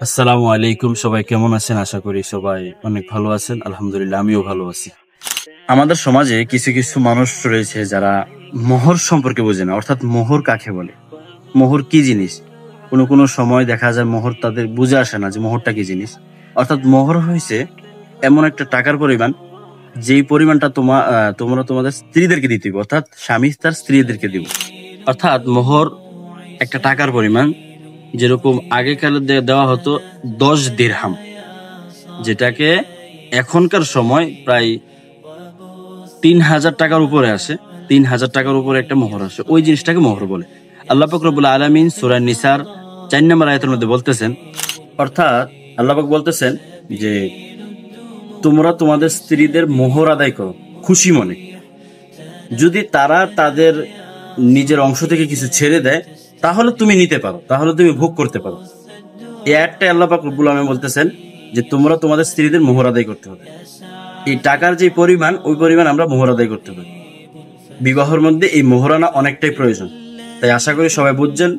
আসসালামু আলাইকুম। সবাই কেমন আছেন? আশা করি সবাই অনেক ভালো আছেন। আলহামদুলিল্লাহ, আমিও ভালো আছি। আমাদের সমাজে কিছু কিছু মানুষ রয়েছে যারা মোহর সম্পর্কে বোঝে না, অর্থাৎ মোহর কাকে বলে, মোহর কি জিনিস। কোনো সময় দেখা যায় মোহর তাদের বুঝে আসে না যে মোহরটা কি জিনিস। অর্থাৎ মোহর হয়েছে এমন একটা টাকার পরিমাণ, যেই পরিমাণটা তোমরা তোমাদের স্ত্রীদেরকে দিতে হবে, অর্থাৎ স্বামী তার স্ত্রীদেরকে দিব। অর্থাৎ মোহর একটা টাকার পরিমাণ, যেরকম আগেকালে দেওয়া হতো 10 দিরহাম, যেটাকে এখনকার সময় প্রায় 3,000 টাকার উপরে আসে। 3,000 টাকার উপরে একটা মোহর আসে, ওই জিনিসটাকে মোহর বলে। আল্লাহ পাক রব্বুল আলামিন সূরা নিসার 4 নম্বর আয়াতের মধ্যে বলতেছেন, অর্থাৎ আল্লাহ পাক বলতেছেন যে তোমরা তোমাদের স্ত্রীদের মোহর আদায় করো খুশি মনে। যদি তারা তাদের নিজের অংশ থেকে কিছু ছেড়ে দেয়, তাহলে তুমি নিতে পারো, তাহলে তুমি ভোগ করতে পারো। এই একটা আল্লাহ পাক রব্বুল আলামিন বলতেছেন যে তোমরা তোমাদের স্ত্রীদের মোহর আদায় করতে হবে। এই টাকার যে পরিমাণ, ওই পরিমাণ আমরা মোহর আদায় করতে পারি। বিবাহের মধ্যে এই মোহরানা অনেকটাই প্রয়োজন। তাই আশা করি সবাই বুঝছেন।